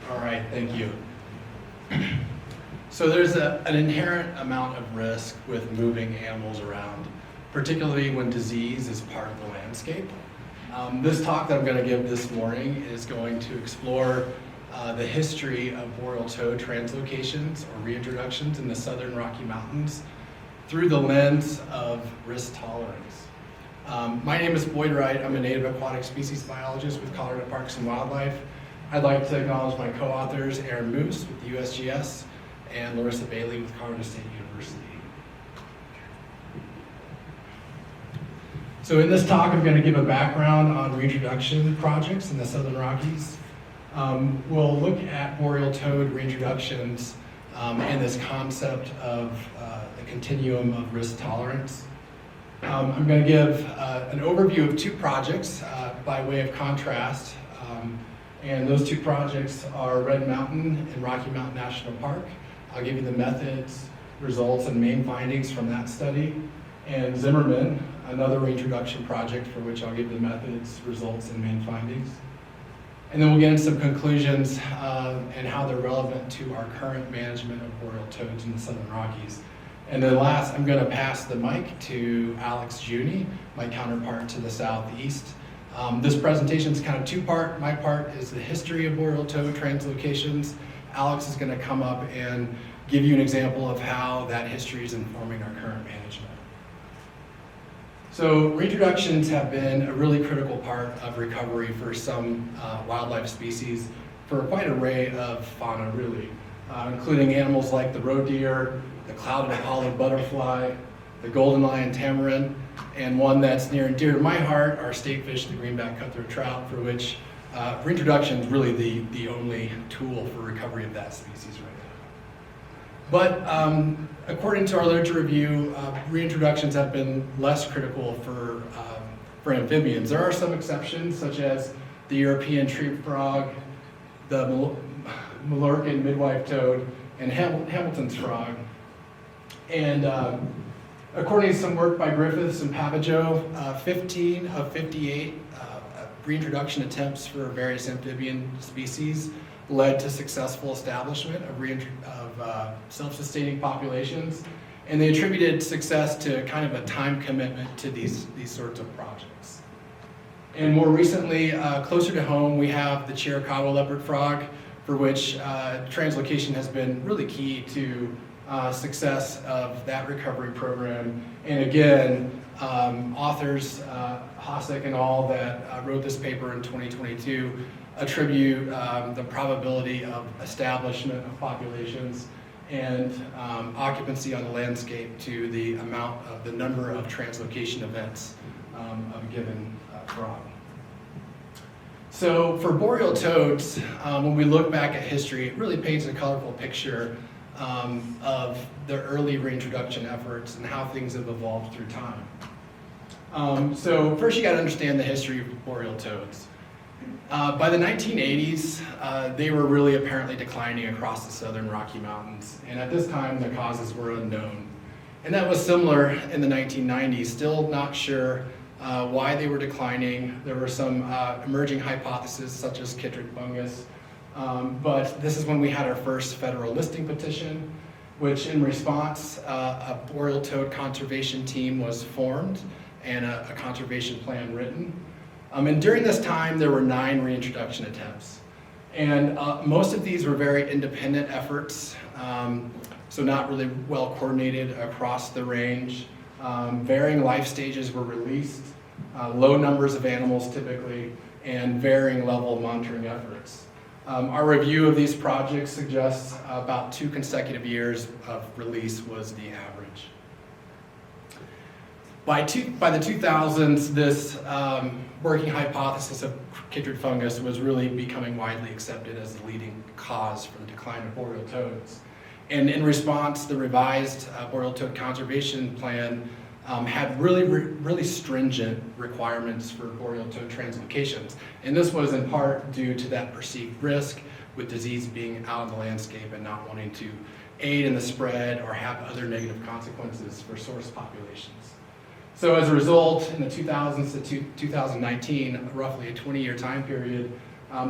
All right, thank you. So there's an inherent amount of risk with moving animals around, particularly when disease is part of the landscape. This talk that I'm going to give this morning is going to explore the history of boreal toad translocations or reintroductions in the southern Rocky Mountains through the lens of risk tolerance. My name is Wright. I'm a native aquatic species biologist with Colorado Parks and Wildlife. I'd like to acknowledge my co-authors, Aaron Moose with the USGS and Larissa Bailey with Colorado State University. So in this talk, I'm going to give a background on reintroduction projects in the Southern Rockies. We'll look at boreal toad reintroductions and this concept of the continuum of risk tolerance. I'm going to give an overview of two projects by way of contrast. And those two projects are Red Mountain and Rocky Mountain National Park. I'll give you the methods, results, and main findings from that study. And Zimmerman, another reintroduction project for which I'll give the methods, results, and main findings. And then we'll get into some conclusions and how they're relevant to our current management of boreal toads in the Southern Rockies. And then last, I'm going to pass the mic to Jouney, my counterpart to the southeast. This presentation is kind of two-part. My part is the history of boreal toad translocations. Alex is going to come up and give you an example of how that history is informing our current management. So reintroductions have been a really critical part of recovery for some wildlife species for quite an array of fauna, really, including animals like the roe deer, the clouded Apollo butterfly, the golden lion tamarin, and one that's near and dear to my heart, our state fish, the greenback cutthroat trout, for which reintroduction is really the only tool for recovery of that species right now. But according to our literature review, reintroductions have been less critical for amphibians. There are some exceptions, such as the European tree frog, the Mallorcan midwife toad, and Hamilton's frog. And according to some work by Griffiths and Papajoe, 15 of 58 reintroduction attempts for various amphibian species led to successful establishment of self-sustaining populations, and they attributed success to kind of a time commitment to these sorts of projects. And more recently, closer to home, we have the Chiricahua leopard frog, for which translocation has been really key to success of that recovery program. And again, authors, Hossack and all that wrote this paper in 2022 attribute the probability of establishment of populations and occupancy on the landscape to the number of translocation events of a given frog. So for boreal toads, when we look back at history, it really paints a colorful picture of the early reintroduction efforts and how things have evolved through time. So first you got to understand the history of boreal toads. By the 1980s, they were really apparently declining across the southern Rocky Mountains, and at this time the causes were unknown. And that was similar in the 1990s, still not sure why they were declining. There were some emerging hypotheses such as chytrid fungus. But this is when we had our first federal listing petition, which in response, a boreal toad conservation team was formed and a conservation plan written. And during this time, there were 9 reintroduction attempts. And most of these were very independent efforts, so not really well coordinated across the range. Varying life stages were released, low numbers of animals typically, and varying level of monitoring efforts. Our review of these projects suggests about 2 consecutive years of release was the average. By the 2000s, this working hypothesis of chytrid fungus was really becoming widely accepted as the leading cause for the decline of boreal toads. And in response, the revised boreal toad conservation plan had really stringent requirements for boreal toad translocations. And this was in part due to that perceived risk with disease being out in the landscape and not wanting to aid in the spread or have other negative consequences for source populations. So as a result, in the 2000s to 2019, roughly a 20-year time period,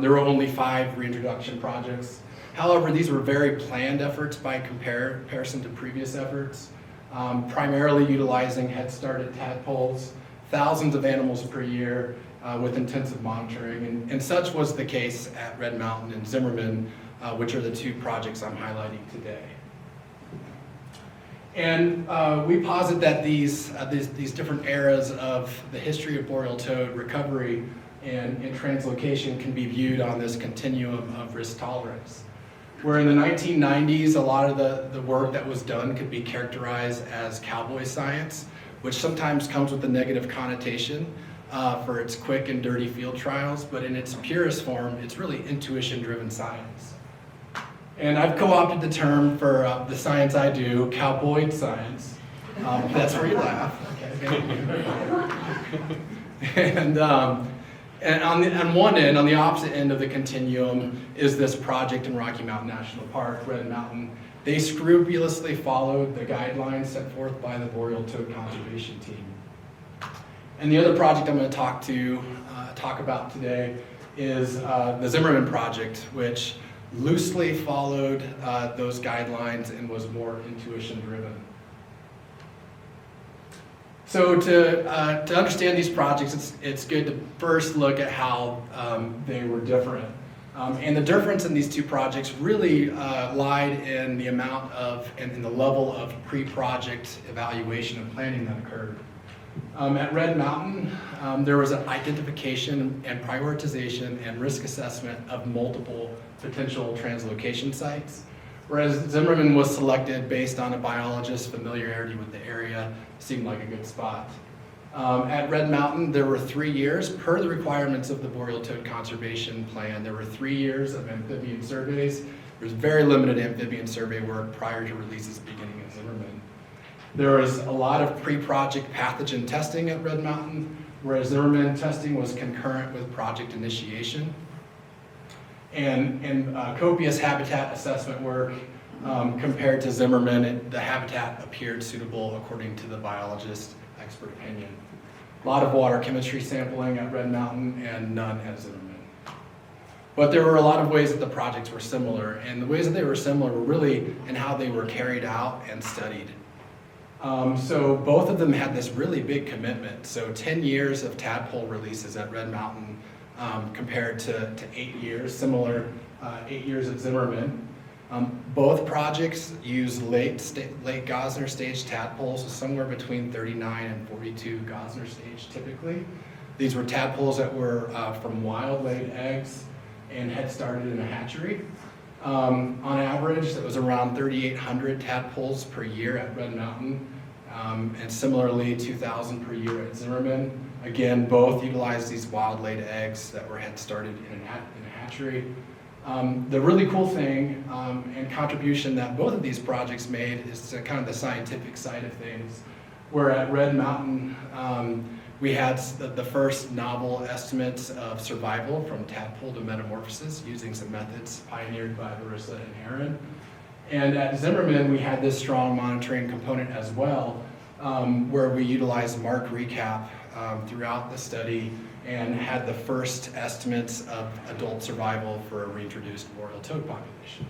There were only 5 reintroduction projects. However, these were very planned efforts by comparison to previous efforts, primarily utilizing head-started tadpoles, thousands of animals per year with intensive monitoring, and such was the case at Red Mountain and Zimmerman, which are the 2 projects I'm highlighting today. And we posit that these different eras of the history of boreal toad recovery and translocation can be viewed on this continuum of risk tolerance. Where in the 1990s, a lot of the work that was done could be characterized as cowboy science, which sometimes comes with a negative connotation for its quick and dirty field trials, but in its purest form, it's really intuition-driven science. And I've co-opted the term for the science I do, cowboy science. That's where you laugh. Okay. And on one end, on the opposite end of the continuum, is this project in Rocky Mountain National Park, Red Mountain. They scrupulously followed the guidelines set forth by the Boreal Toad Conservation Team. And the other project I'm going to talk about today is the Zimmerman project, which loosely followed those guidelines and was more intuition-driven. So to understand these projects, it's good to first look at how they were different. And the difference in these 2 projects really lied in the amount of and in the level of pre-project evaluation and planning that occurred. At Red Mountain, there was an identification and prioritization and risk assessment of multiple potential translocation sites, whereas Zimmerman was selected based on a biologist's familiarity with the area. Seemed like a good spot. At Red Mountain, there were 3 years, per the requirements of the Boreal Toad Conservation Plan, there were 3 years of amphibian surveys. There was very limited amphibian survey work prior to releases beginning at Zimmerman. There was a lot of pre-project pathogen testing at Red Mountain, whereas Zimmerman testing was concurrent with project initiation. And copious habitat assessment work. Compared to Zimmerman, the habitat appeared suitable according to the biologist's expert opinion. A lot of water chemistry sampling at Red Mountain and none at Zimmerman. But there were a lot of ways that the projects were similar, and the ways that they were similar were really in how they were carried out and studied. So both of them had this really big commitment. So 10 years of tadpole releases at Red Mountain compared to 8 years, similar 8 years at Zimmerman. Both projects use late Gosner stage tadpoles, so somewhere between 39 and 42 Gosner stage typically. These were tadpoles that were from wild laid eggs and had started in a hatchery. On average, that was around 3,800 tadpoles per year at Red Mountain, and similarly 2,000 per year at Zimmerman. Again, both utilized these wild laid eggs that had started in a hatchery. The really cool thing and contribution that both of these projects made is to kind of the scientific side of things, where at Red Mountain we had the first novel estimates of survival from tadpole to metamorphosis using some methods pioneered by Larissa and Aaron. And at Zimmerman we had this strong monitoring component as well, where we utilized mark recap throughout the study and had the first estimates of adult survival for a reintroduced boreal toad population.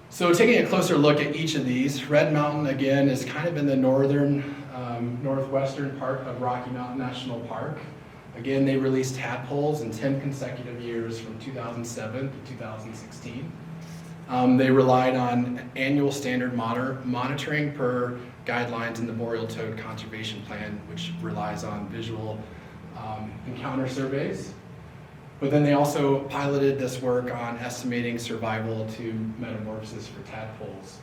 So taking a closer look at each of these, Red Mountain again is kind of in the northwestern part of Rocky Mountain National Park. Again, they released tadpoles in 10 consecutive years from 2007 to 2016. They relied on annual standard monitoring per guidelines in the Boreal Toad Conservation Plan, which relies on visual encounter surveys. But then they also piloted this work on estimating survival to metamorphosis for tadpoles.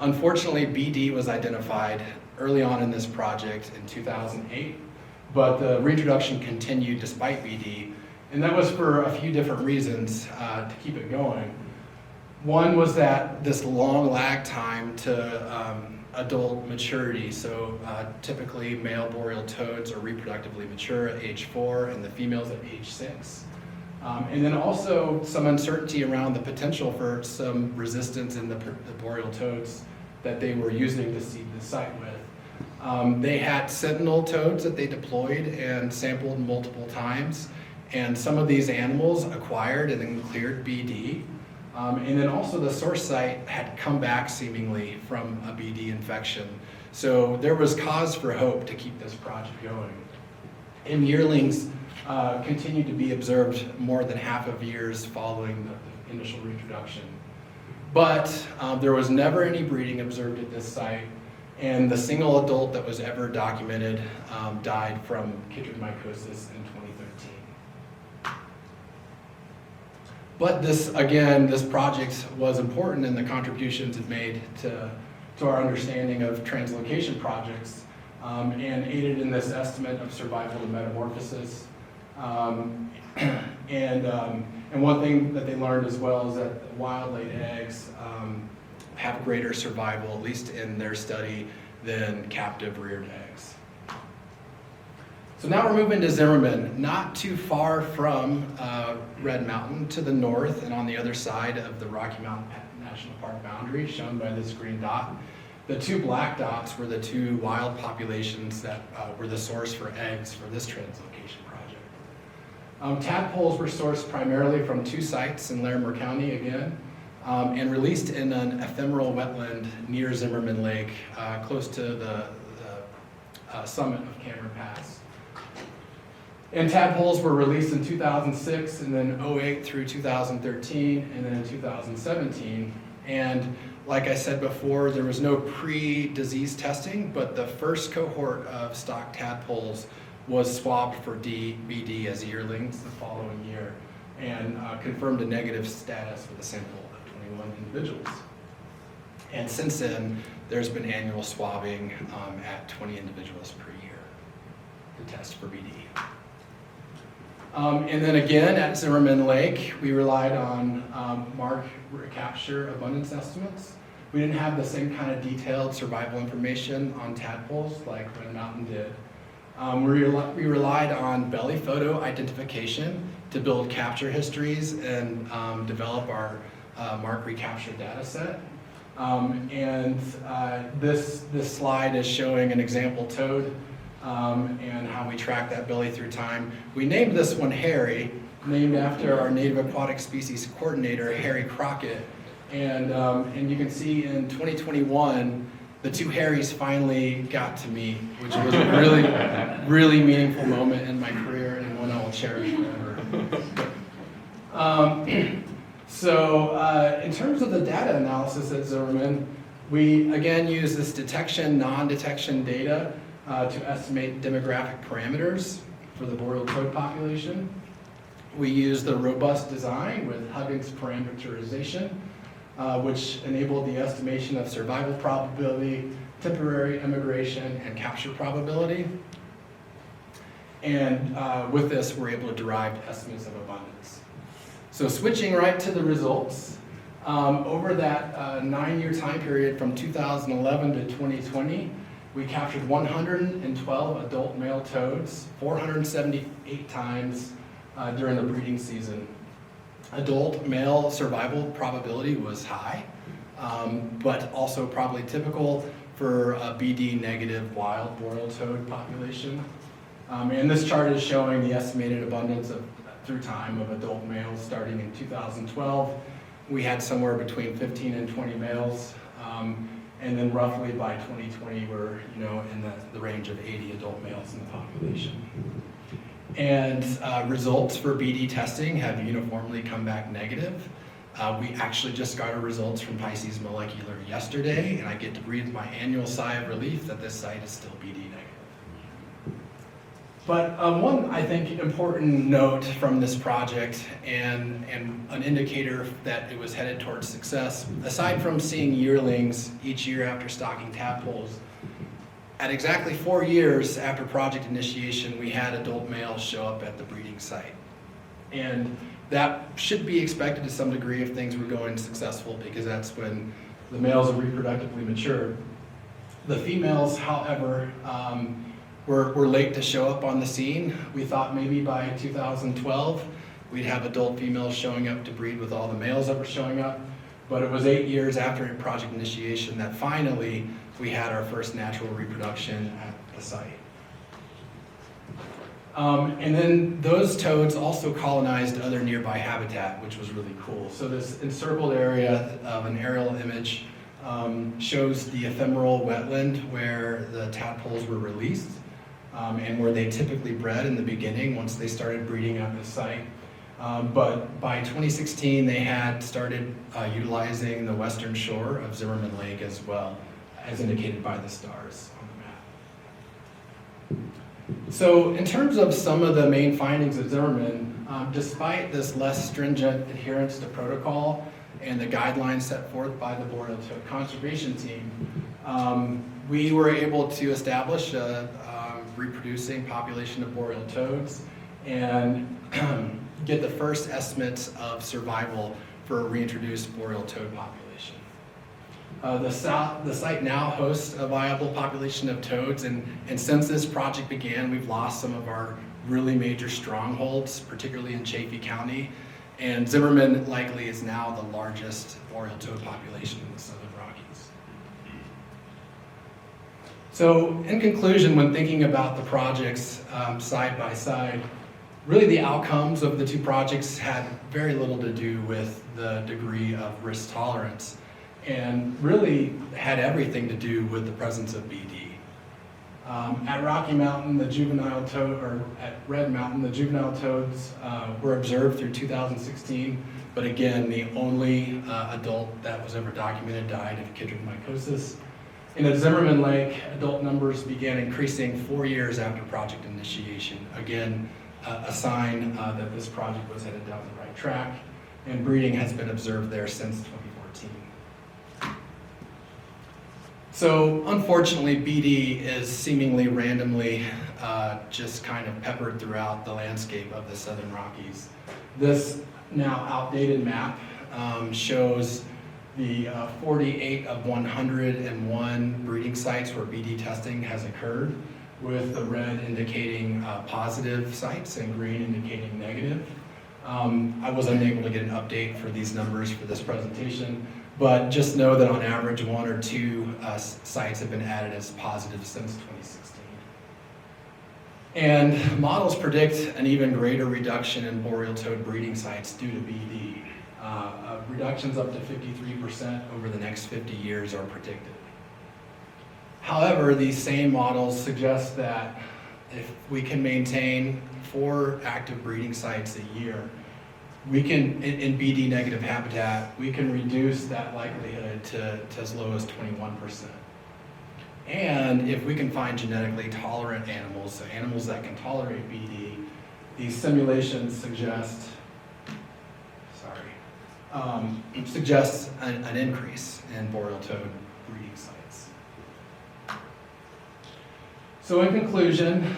Unfortunately, BD was identified early on in this project in 2008, but the reintroduction continued despite BD, and that was for a few different reasons to keep it going. One was that this long lag time to adult maturity. So typically male boreal toads are reproductively mature at age 4 and the females at age 6. And then also some uncertainty around the potential for some resistance in the boreal toads that they were using to seed the site with. They had sentinel toads that they deployed and sampled multiple times, And some of these animals acquired and then cleared BD. And then also the source site had come back seemingly from a BD infection. So there was cause for hope to keep this project going. And yearlings continued to be observed more than half of years following the initial reintroduction. But there was never any breeding observed at this site, and the single adult that was ever documented died from chytridiomycosis in 2013. But this project was important in the contributions it made to our understanding of translocation projects, and aided in this estimate of survival to metamorphosis. And one thing that they learned as well is that wild laid eggs have greater survival, at least in their study, than captive reared eggs. So now we're moving to Zimmerman, not too far from Red Mountain, to the north and on the other side of the Rocky Mountain National Park boundary, shown by this green dot. The two black dots were the two wild populations that were the source for eggs for this translocation project. Tadpoles were sourced primarily from two sites in Larimer County again, and released in an ephemeral wetland near Zimmerman Lake, close to the summit of Cameron Pass. And tadpoles were released in 2006, and then 2008 through 2013, and then in 2017. And like I said before, there was no pre-disease testing, but the first cohort of stock tadpoles was swabbed for BD as yearlings the following year, and confirmed a negative status with a sample of 21 individuals. And since then, there's been annual swabbing at 20 individuals per year to test for BD. And then again, at Zimmerman Lake, we relied on mark recapture abundance estimates. We didn't have the same kind of detailed survival information on tadpoles like Red Mountain did. We relied on belly photo identification to build capture histories and develop our mark recapture data set. This slide is showing an example toad and how we track that belly through time. We named this one Harry, named after our native aquatic species coordinator, Harry Crockett. And you can see in 2021, the two Harrys finally got to meet, which was a really, really meaningful moment in my career and one I will cherish forever. In terms of the data analysis at Zimmerman, we again use this detection, non-detection data to estimate demographic parameters for the boreal toad population. We use the robust design with Huggins parameterization, which enabled the estimation of survival probability, temporary immigration, and capture probability. And with this, we're able to derive estimates of abundance. So switching right to the results, over that 9-year time period from 2011 to 2020, we captured 112 adult male toads, 478 times during the breeding season. Adult male survival probability was high, but also probably typical for a BD negative wild boreal toad population. And this chart is showing the estimated abundance through time of adult males starting in 2012. We had somewhere between 15 and 20 males, and then roughly by 2020 we're in the range of 80 adult males in the population. And results for BD testing have uniformly come back negative. We actually just got our results from Pisces Molecular yesterday, and I get to breathe my annual sigh of relief that this site is still BD negative. But one, I think, important note from this project and an indicator that it was headed towards success, aside from seeing yearlings each year after stocking tadpoles, at exactly 4 years after project initiation, we had adult males show up at the breeding site. And that should be expected to some degree if things were going successful, because that's when the males are reproductively mature. The females, however, were late to show up on the scene. We thought maybe by 2012, we'd have adult females showing up to breed with all the males that were showing up. But it was 8 years after project initiation that finally we had our first natural reproduction at the site. And then those toads also colonized other nearby habitat, which was really cool. So this encircled area of an aerial image shows the ephemeral wetland where the tadpoles were released and where they typically bred in the beginning once they started breeding at the site. But by 2016, they had started utilizing the western shore of Zimmerman Lake as well, as indicated by the stars on the map. So in terms of some of the main findings of Zimmerman, despite this less stringent adherence to protocol and the guidelines set forth by the Boreal Toad Conservation Team, we were able to establish a reproducing population of Boreal toads and get the first estimates of survival for a reintroduced Boreal toad population. The site now hosts a viable population of toads, and since this project began, we've lost some of our really major strongholds, particularly in Chaffee County, and Zimmerman likely is now the largest Boreal toad population in the Southern Rockies. So in conclusion, when thinking about the projects side by side, really the outcomes of the two projects had very little to do with the degree of risk tolerance and really had everything to do with the presence of BD. At Rocky Mountain, the juvenile toad, or at Red Mountain, the juvenile toads were observed through 2016, but again, the only adult that was ever documented died of chytridomycosis. And at Zimmerman Lake, adult numbers began increasing 4 years after project initiation. Again, a sign that this project was headed down the right track, and breeding has been observed there since 2014. So unfortunately, BD is seemingly randomly just kind of peppered throughout the landscape of the Southern Rockies. This now outdated map shows the 48 of 101 breeding sites where BD testing has occurred, with the red indicating positive sites and green indicating negative. I was unable to get an update for these numbers for this presentation, but just know that on average 1 or 2 sites have been added as positive since 2016. And models predict an even greater reduction in Boreal toad breeding sites due to BD. Reductions up to 53% over the next 50 years are predicted. However, these same models suggest that if we can maintain 4 active breeding sites a year, we can, in BD negative habitat, we can reduce that likelihood to as low as 21%. And if we can find genetically tolerant animals, so animals that can tolerate BD, these simulations suggest an increase in Boreal toad breeding sites. So in conclusion,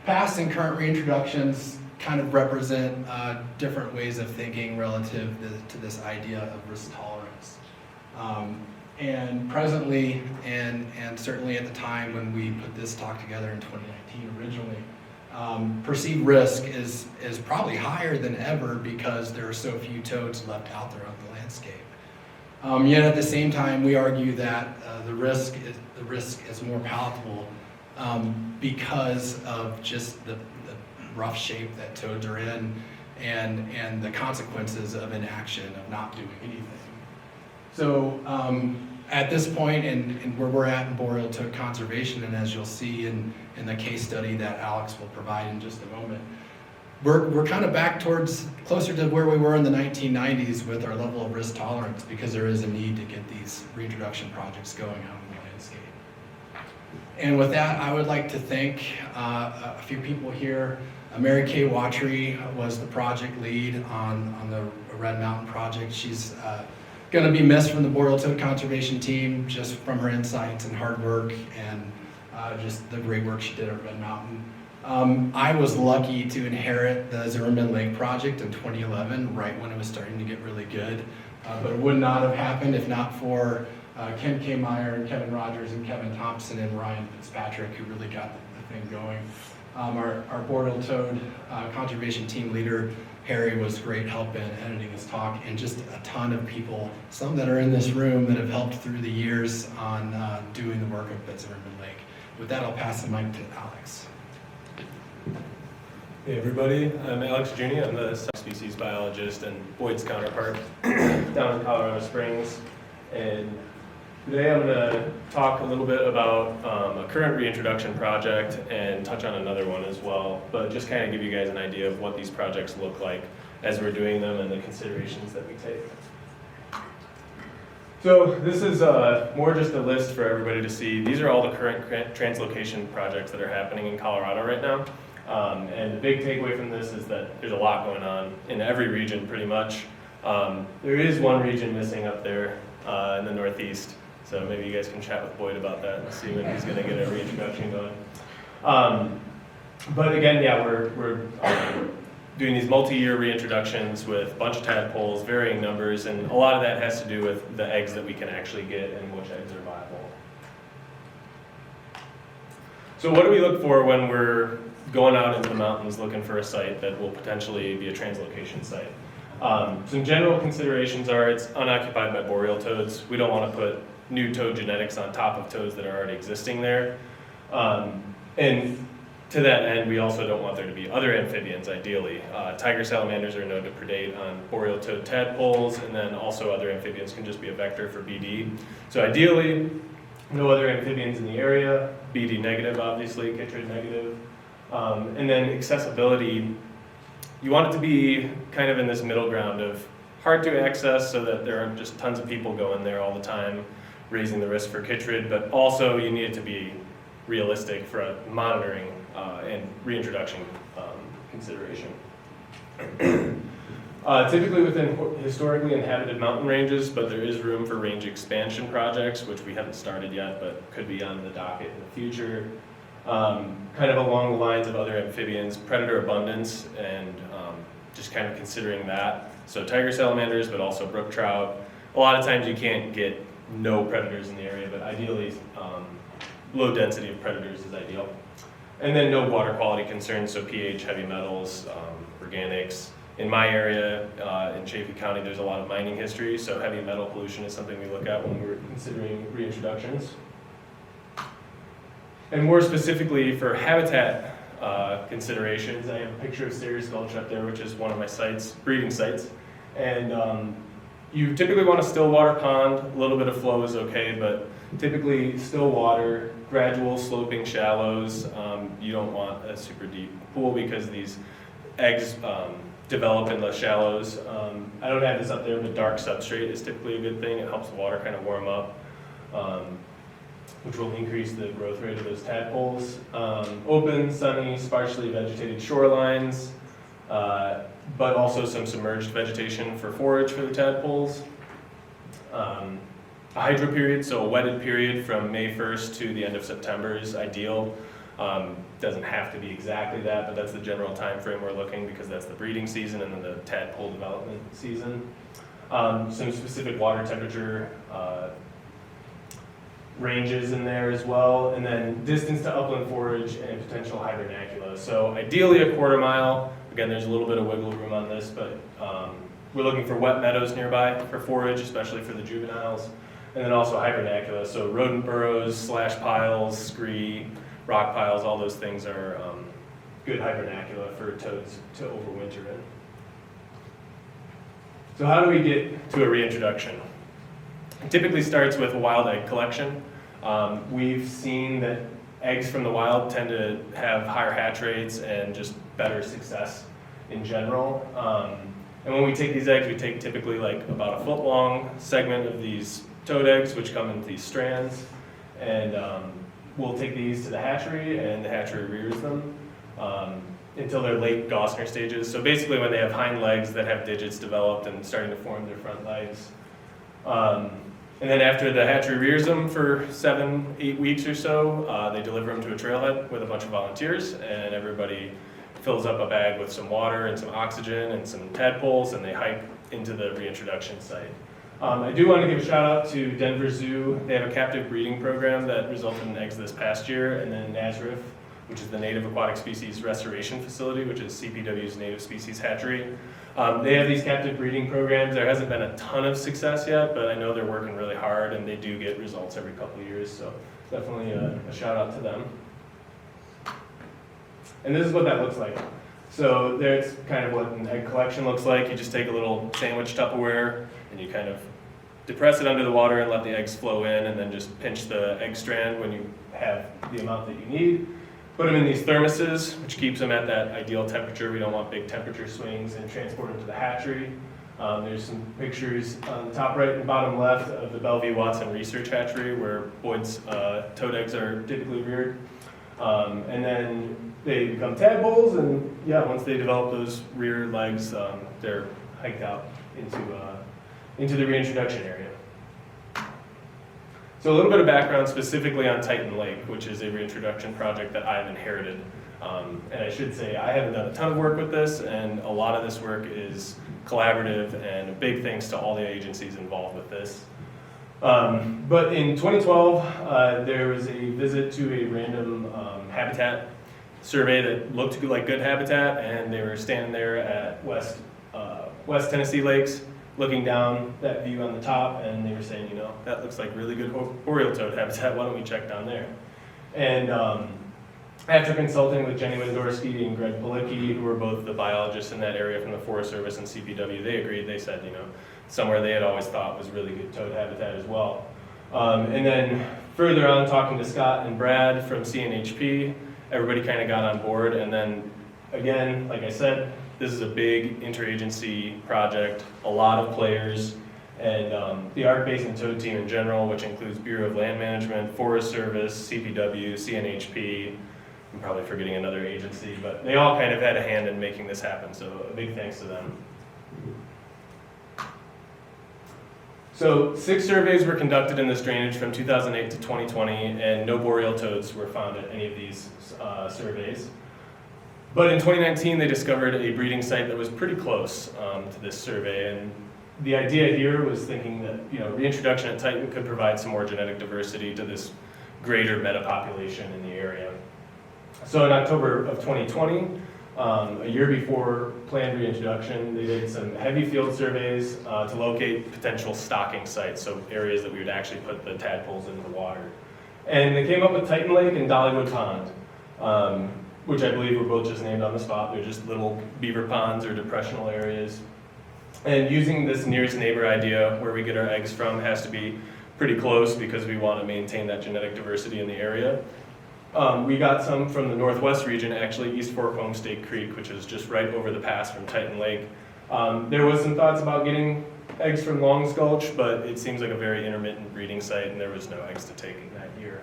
past and current reintroductions kind of represent different ways of thinking relative to this idea of risk tolerance. And presently, and certainly at the time when we put this talk together in 2019 originally, perceived risk is probably higher than ever because there are so few toads left out there on the landscape. Yet at the same time, we argue that the risk is more palatable because of just the rough shape that toads are in and the consequences of inaction, of not doing anything. So at this point, and where we're at in Boreal toad conservation, and as you'll see in the case study that Alex will provide in just a moment, we're kind of back towards closer to where we were in the 1990s with our level of risk tolerance, because there is a need to get these reintroduction projects going out in the landscape. And with that, I would like to thank a few people here. Mary Kay Watry was the project lead on the Red Mountain project. She's going to be missed from the Boreal Toad Conservation Team, just from her insights and hard work and just the great work she did at Red Mountain. I was lucky to inherit the Zimmerman Lake project in 2011, right when it was starting to get really good. But it would not have happened if not for Ken K. Meyer and Kevin Rogers and Kevin Thompson and Ryan Fitzpatrick, who really got the thing going. Our Boreal Toad Conservation Team leader, Harry, was great help in editing this talk, and just a ton of people, some that are in this room, that have helped through the years on doing the work of Zimmerman Lake. With that, I'll pass the mic to Alex. Hey everybody, I'm Jouney. I'm the species biologist and Boyd's counterpart down in Colorado Springs. And today I'm going to talk a little bit about a current reintroduction project and touch on another one as well, but just kind of give you guys an idea of what these projects look like as we're doing them and the considerations that we take. So this is more just a list for everybody to see. These are all the current translocation projects that are happening in Colorado right now. And the big takeaway from this is that there's a lot going on in every region pretty much. There is one region missing up there in the Northeast, so maybe you guys can chat with Boyd about that and see when he's going to get a reintroduction going. But again, yeah, we're doing these multi-year reintroductions with a bunch of tadpoles, varying numbers, and a lot of that has to do with the eggs that we can actually get and which eggs are viable. So what do we look for when we're going out into the mountains looking for a site that will potentially be a translocation site? Some general considerations are it's unoccupied by boreal toads. We don't want to put new toad genetics on top of toads that are already existing there. And to that end, we also don't want there to be other amphibians, ideally. Tiger salamanders are known to predate on boreal toad tadpoles, and then also other amphibians can just be a vector for BD. So ideally, no other amphibians in the area, BD negative, obviously, chytrid negative. And then accessibility, you want it to be kind of in this middle ground of hard to access so that there aren't just tons of people going there all the time, raising the risk for chytrid, but also you need it to be realistic for a monitoring and reintroduction consideration. Typically within historically inhabited mountain ranges, but there is room for range expansion projects, which we haven't started yet, but could be on the docket in the future. Kind of along the lines of other amphibians, predator abundance, and just kind of considering that. So tiger salamanders, but also brook trout. A lot of times you can't get no predators in the area, but ideally low density of predators is ideal. And then no water quality concerns, so pH, heavy metals, organics. In my area, in Chaffee County, there's a lot of mining history, so heavy metal pollution is something we look at when we're considering reintroductions. And more specifically for habitat considerations, I have a picture of Ceres Gulch up there, which is one of my sites, breeding sites. And you typically want a still water pond. A little bit of flow is okay, but typically still water, gradual sloping shallows. You don't want a super deep pool because these eggs develop in the shallows. I don't have this up there, but dark substrate is typically a good thing. It helps the water kind of warm up, which will increase the growth rate of those tadpoles. Open, sunny, sparsely vegetated shorelines, but also some submerged vegetation for forage for the tadpoles. A hydro period, so a wetted period from May 1st to the end of September is ideal. Doesn't have to be exactly that, but that's the general time frame we're looking because that's the breeding season and then the tadpole development season. Some specific water temperature ranges in there as well, and then distance to upland forage and potential hibernacula. So ideally a quarter mile. Again, there's a little bit of wiggle room on this, but we're looking for wet meadows nearby for forage, especially for the juveniles, and then also hibernacula. So rodent burrows, slash piles, scree, rock piles, all those things are good hibernacula for toads to overwinter in. So how do we get to a reintroduction? It typically starts with a wild egg collection. We've seen that eggs from the wild tend to have higher hatch rates and just better success in general. And when we take these eggs, we take typically like about a foot long segment of these toad eggs, which come in these strands. And we'll take these to the hatchery, and the hatchery rears them until they're late Gaussner stages. So basically when they have hind legs that have digits developed and starting to form their front legs. And then after the hatchery rears them for 7-8 weeks or so, they deliver them to a trailhead with a bunch of volunteers, and everybody fills up a bag with some water and some oxygen and some tadpoles, and they hike into the reintroduction site. I do want to give a shout out to Denver Zoo. They have a captive breeding program that resulted in eggs this past year, and then Anaxyrus, which is the Native Aquatic Species Restoration Facility, which is CPW's Native Species Hatchery. They have these captive breeding programs. There hasn't been a ton of success yet, but I know they're working really hard, and they do get results every couple of years, so definitely a shout out to them. And this is what that looks like. So there's kind of what an egg collection looks like. You just take a little sandwich Tupperware and you kind of depress it under the water and let the eggs flow in, and then just pinch the egg strand when you have the amount that you need. Put them in these thermoses, which keeps them at that ideal temperature. We don't want big temperature swings, and transport them to the hatchery. There's some pictures on the top right and bottom left of the Bellevue Watson Research Hatchery, where Boyd's toad eggs are typically reared. And then they become tadpoles, and yeah, once they develop those rear legs, they're hiked out into the reintroduction area. So a little bit of background specifically on Titan Lake, which is a reintroduction project that I've inherited. And I should say I haven't done a ton of work with this, and a lot of this work is collaborative, and a big thanks to all the agencies involved with this. But in 2012, there was a visit to a random habitat survey that looked like good habitat, and they were standing there at West Tennessee Lakes, looking down that view on the top, and they were saying, you know, that looks like really good Boreal toad habitat, why don't we check down there? And after consulting with Jenny Wendorski and Greg Palicki, who were both the biologists in that area from the Forest Service and CPW, they agreed. They said, you know, somewhere they had always thought was really good toad habitat as well. And then further on, talking to Scott and Brad from CNHP, everybody kind of got on board. And then again, like I said, this is a big interagency project, a lot of players, and the Arc Basin Toad Team in general, which includes Bureau of Land Management, Forest Service, CPW, CNHP, I'm probably forgetting another agency, but they all kind of had a hand in making this happen, so a big thanks to them. So 6 surveys were conducted in this drainage from 2008 to 2020, and no boreal toads were found at any of these surveys. But in 2019, they discovered a breeding site that was pretty close to this survey, and the idea here was thinking that, you know, reintroduction at Titan could provide some more genetic diversity to this greater metapopulation in the area. So in October of 2020, a year before planned reintroduction, they did some heavy field surveys to locate potential stocking sites, so areas that we would actually put the tadpoles into the water. And they came up with Titan Lake and Dollywood Pond, which I believe were both just named on the spot. They're just little beaver ponds or depressional areas. And using this nearest neighbor idea, where we get our eggs from has to be pretty close because we want to maintain that genetic diversity in the area. We got some from the northwest region, actually East Fork Homestake Creek, which is just right over the pass from Titan Lake. There was some thoughts about getting eggs from Long's Gulch, but it seems like a very intermittent breeding site, and there was no eggs to take in that year.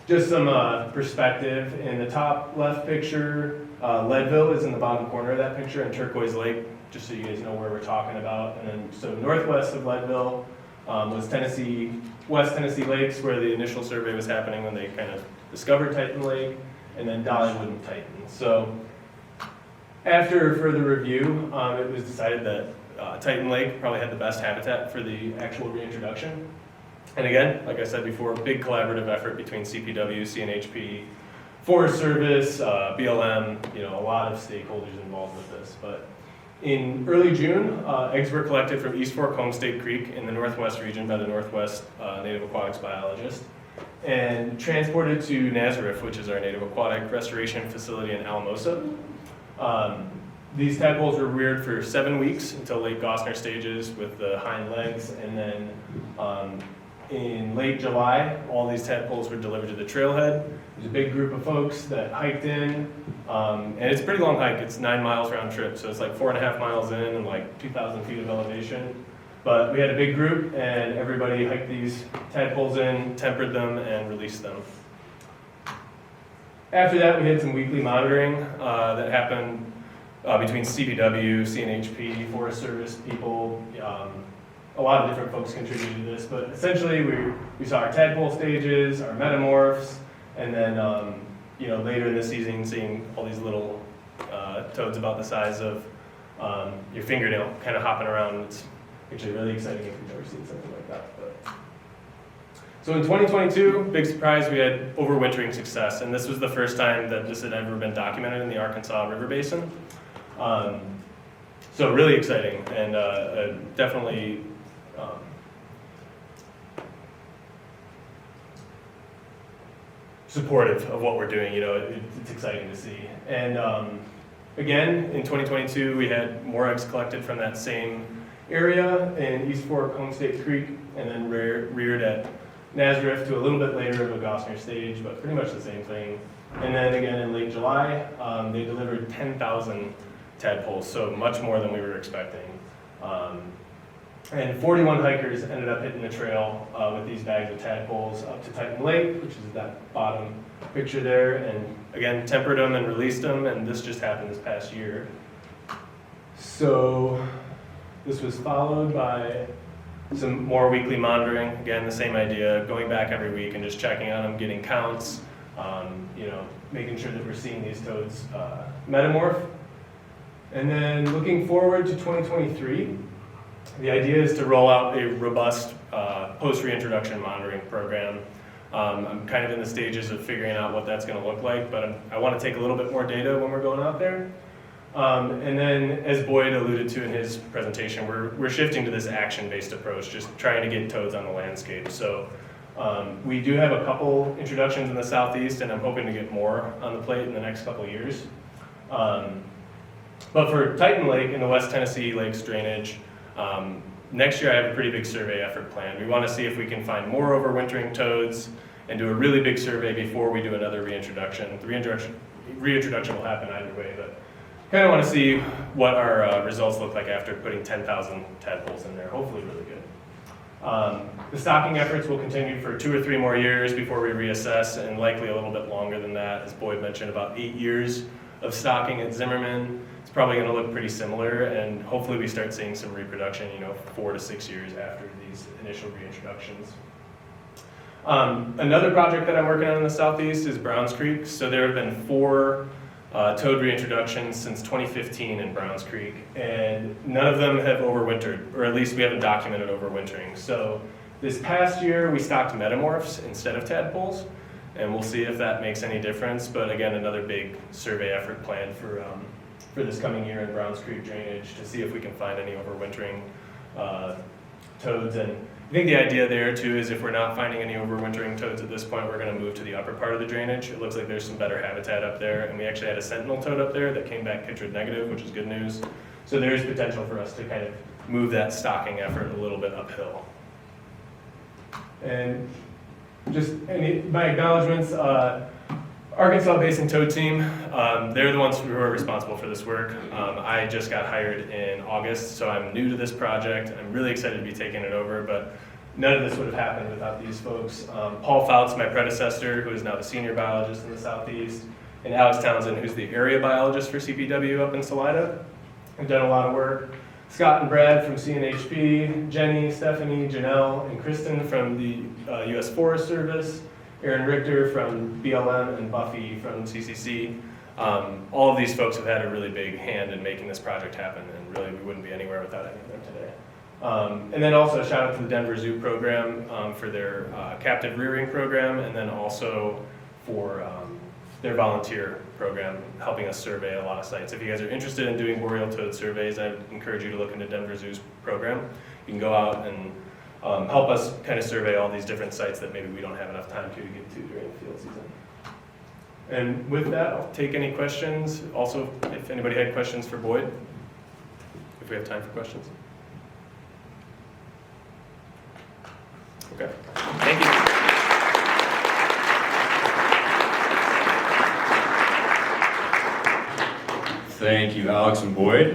Just some perspective. In the top left picture, Leadville is in the bottom corner of that picture, and Turquoise Lake, just so you guys know where we're talking about. And then, so northwest of Leadville was West Tennessee Lakes, where the initial survey was happening when they kind of discovered Titan Lake, and then Dollywood and Titan. So after further review, it was decided that Titan Lake probably had the best habitat for the actual reintroduction. And again, like I said before, big collaborative effort between CPW, CNHP, Forest Service, BLM, you know, a lot of stakeholders involved with this. But in early June, eggs were collected from East Fork Homestake Creek in the northwest region by the Northwest Native Aquatics biologist, and transported to Anaxyrus, which is our native aquatic restoration facility in Alamosa. These tadpoles were reared for 7 weeks until late Gosner stages with the hind legs, and then in late July, all these tadpoles were delivered to the trailhead. There's a big group of folks that hiked in, and it's a pretty long hike. It's 9 miles round trip, so it's like 4.5 miles in and like 2,000 feet of elevation. But we had a big group, and everybody hiked these tadpoles in, tempered them, and released them. After that, we had some weekly monitoring that happened between CPW, CNHP, Forest Service people. A lot of different folks contributed to this, but essentially we saw our tadpole stages, our metamorphs, and then you know, later in the season, seeing all these little toads about the size of your fingernail kind of hopping around. It's actually really exciting if you've never seen something like that. But. So in 2022, big surprise, we had overwintering success, and this was the first time that this had ever been documented in the Arkansas River Basin. So really exciting, and definitely supportive of what we're doing. You know, it's exciting to see. And again, in 2022, we had more eggs collected from that same area in East Fork, Homestake Creek, and then reared at Nazareth to a little bit later of a Gosner stage, but pretty much the same thing. And then again in late July, they delivered 10,000 tadpoles, so much more than we were expecting. And 41 hikers ended up hitting the trail with these bags of tadpoles up to Titan Lake, which is that bottom picture there, and again, tempered them and released them, and this just happened this past year. So this was followed by some more weekly monitoring. Again, the same idea, going back every week and just checking on them, getting counts, you know, making sure that we're seeing these toads metamorph. And then looking forward to 2023, the idea is to roll out a robust post-reintroduction monitoring program. I'm kind of in the stages of figuring out what that's going to look like, but I want to take a little bit more data when we're going out there. And then, as Boyd alluded to in his presentation, we're shifting to this action-based approach, just trying to get toads on the landscape. So we do have a couple introductions in the southeast, and I'm hoping to get more on the plate in the next couple of years. But for Titan Lake and the West Tennessee Lakes drainage, next year I have a pretty big survey effort planned. We want to see if we can find more overwintering toads and do a really big survey before we do another reintroduction. The reintroduction will happen either way, but kind of want to see what our results look like after putting 10,000 tadpoles in there, hopefully really good. The stocking efforts will continue for 2 or 3 more years before we reassess, and likely a little bit longer than that. As Boyd mentioned, about 8 years of stocking at Zimmerman. It's probably going to look pretty similar, and hopefully we start seeing some reproduction, you know, 4 to 6 years after these initial reintroductions. Another project that I'm working on in the southeast is Browns Creek. So there have been 4 toad reintroductions since 2015 in Browns Creek, and none of them have overwintered, or at least we haven't documented overwintering. So this past year we stocked metamorphs instead of tadpoles, and we'll see if that makes any difference. But again, another big survey effort planned for this coming year in Browns Creek drainage to see if we can find any overwintering toads. And I think the idea there too is if we're not finding any overwintering toads at this point, we're going to move to the upper part of the drainage. It looks like there's some better habitat up there, and we actually had a sentinel toad up there that came back chytrid negative, which is good news. So there's potential for us to kind of move that stocking effort a little bit uphill. And just my acknowledgements, Arkansas Basin Toad Team, they're the ones who are responsible for this work. I just got hired in August, so I'm new to this project. I'm really excited to be taking it over, but none of this would have happened without these folks. Paul Fouts, my predecessor, who is now the senior biologist in the Southeast, and Alex Townsend, who's the area biologist for CPW up in Salida, have done a lot of work. Scott and Brad from CNHP, Jenny, Stephanie, Janelle, and Kristen from the U.S. Forest Service, Aaron Richter from BLM, and Buffy from CCC. All of these folks have had a really big hand in making this project happen, and really we wouldn't be anywhere without any of them today. And then also a shout out to the Denver Zoo program for their captive rearing program, and then also for their volunteer program helping us survey a lot of sites. If you guys are interested in doing boreal toad surveys, I'd encourage you to look into Denver Zoo's program. You can go out and help us kind of survey all these different sites that maybe we don't have enough time to get to during the field season. And with that, I'll take any questions. Also, if anybody had questions for Boyd, if we have time for questions. Okay, thank you. Thank you, Alex and Boyd.